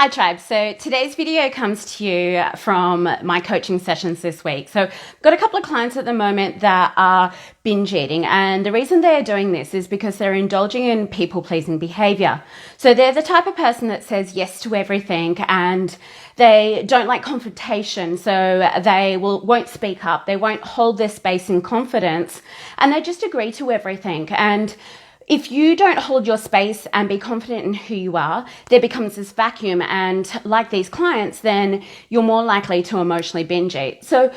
Hi Tribe. So today's video comes to you from my coaching sessions this week. So I've got a couple of clients at the moment that are binge eating, and the reason they're doing this is because they're indulging in people-pleasing behavior. So they're the type of person that says yes to everything, and they don't like confrontation, so they won't speak up, they won't hold their space in confidence, and they just agree to everything. And if you don't hold your space and be confident in who you are, there becomes this vacuum. And like these clients, then you're more likely to emotionally binge eat. So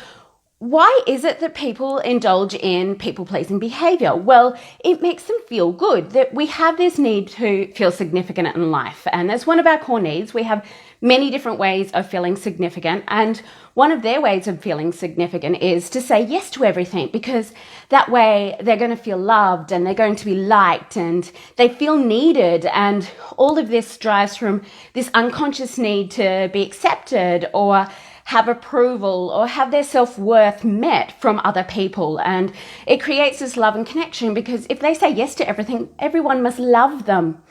why is it that people indulge in people-pleasing behavior? Well, it makes them feel good. That we have this need to feel significant in life, and that's one of our core needs. We have many different ways of feeling significant, and one of their ways of feeling significant is to say yes to everything, because that way they're going to feel loved and they're going to be liked and they feel needed. And all of this drives from this unconscious need to be accepted or have approval or have their self-worth met from other people. And it creates this love and connection, because if they say yes to everything, everyone must love them.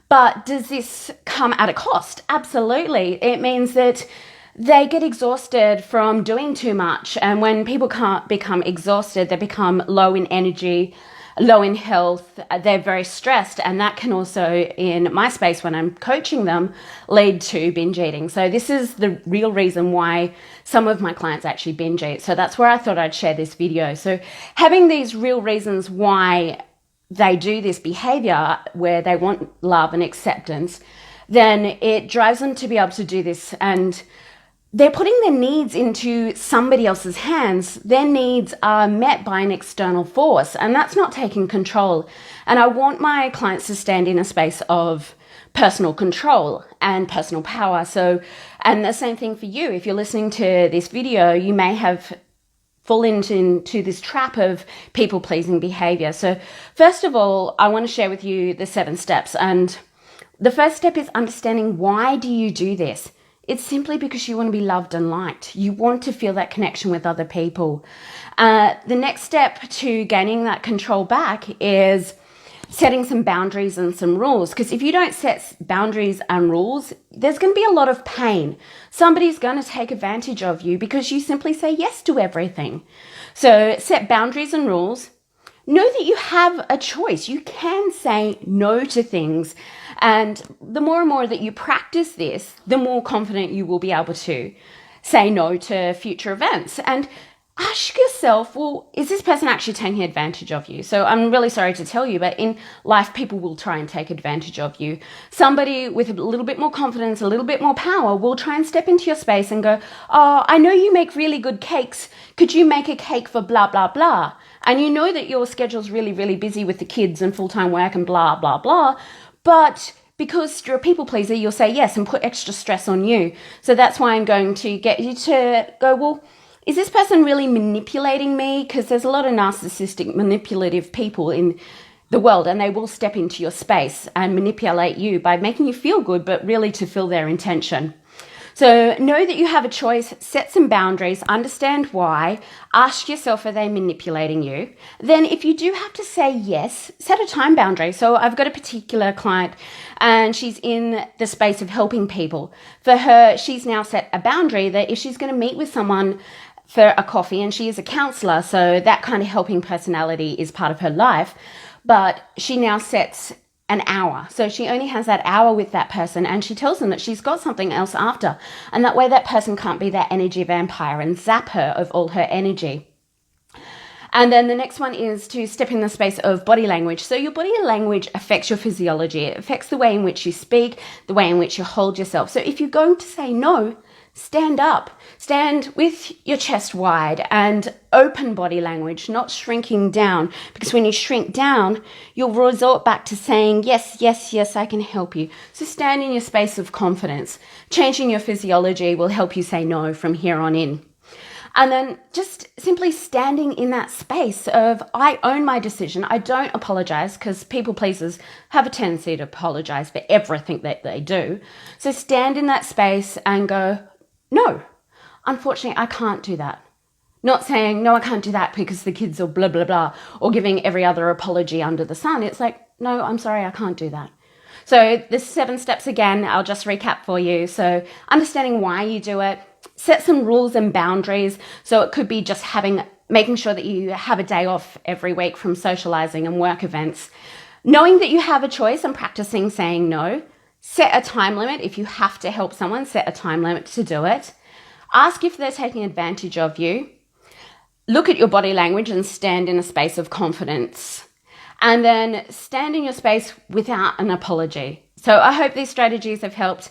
But does this come at a cost? Absolutely. It means that they get exhausted from doing too much. And when people can't become exhausted, they become low in energy, low in health, they're very stressed. And that can also, in my space when I'm coaching them, lead to binge eating. So this is the real reason why some of my clients actually binge eat. So that's where I thought I'd share this video. So having these real reasons why they do this behavior where they want love and acceptance, then it drives them to be able to do this. And they're putting their needs into somebody else's hands. Their needs are met by an external force, and that's not taking control. And I want my clients to stand in a space of personal control and personal power. So, and the same thing for you. If you're listening to this video, you may have fallen into this trap of people-pleasing behavior. So first of all, I want to share with you the 7 steps. And the first step is understanding, why do you do this? It's simply because you want to be loved and liked. You want to feel that connection with other people. The next step to gaining that control back is setting some boundaries and some rules. Because if you don't set boundaries and rules, there's going to be a lot of pain. Somebody's going to take advantage of you because you simply say yes to everything. So set boundaries and rules. Know that you have a choice. You can say no to things. And the more and more that you practice this, the more confident you will be able to say no to future events. And ask yourself, well, is this person actually taking advantage of you? So I'm really sorry to tell you, but in life, people will try and take advantage of you. Somebody with a little bit more confidence, a little bit more power will try and step into your space and go, oh, I know you make really good cakes. Could you make a cake for blah, blah, blah? And you know that your schedule's really, really busy with the kids and full-time work and blah, blah, blah. But because you're a people pleaser, you'll say yes and put extra stress on you. So that's why I'm going to get you to go, well, is this person really manipulating me? Because there's a lot of narcissistic, manipulative people in the world, and they will step into your space and manipulate you by making you feel good, but really to fill their intention. So know that you have a choice, set some boundaries, understand why, ask yourself, are they manipulating you? Then if you do have to say yes, set a time boundary. So I've got a particular client and she's in the space of helping people. For her, she's now set a boundary that if she's going to meet with someone for a coffee, and she is a counselor, so that kind of helping personality is part of her life, but she now sets an hour. So she only has that hour with that person, and she tells them that she's got something else after. And that way that person can't be that energy vampire and zap her of all her energy. And then the next one is to step in the space of body language. So your body language affects your physiology. It affects the way in which you speak, the way in which you hold yourself. So if you're going to say no, stand up. Stand with your chest wide and open body language, not shrinking down. Because when you shrink down, you'll resort back to saying, yes, yes, yes, I can help you. So stand in your space of confidence. Changing your physiology will help you say no from here on in. And then just simply standing in that space of, I own my decision. I don't apologize, because people pleasers have a tendency to apologize for everything that they do. So stand in that space and go, no, unfortunately, I can't do that. Not saying, no, I can't do that because the kids are blah, blah, blah, or giving every other apology under the sun. It's like, no, I'm sorry, I can't do that. So the 7 steps again, I'll just recap for you. So understanding why you do it, set some rules and boundaries. So it could be just making sure that you have a day off every week from socializing and work events. Knowing that you have a choice and practicing saying no. Set a time limit. If you have to help someone, set a time limit to do it. Ask if they're taking advantage of you. Look at your body language and stand in a space of confidence. And then stand in your space without an apology. So I hope these strategies have helped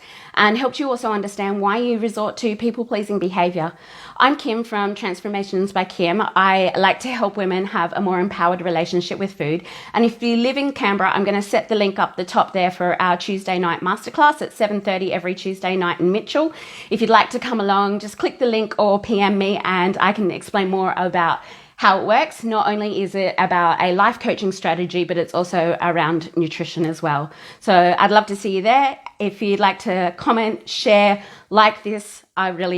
you also understand why you resort to people-pleasing behavior. I'm Kim from Transformations by Kim. I like to help women have a more empowered relationship with food. And if you live in Canberra, I'm going to set the link up the top there for our Tuesday night masterclass at 7:30 every Tuesday night in Mitchell. If you'd like to come along, just click the link or PM me and I can explain more about how it works. Not only is it about a life coaching strategy, but it's also around nutrition as well. So I'd love to see you there. If you'd like to comment, share, like this, I really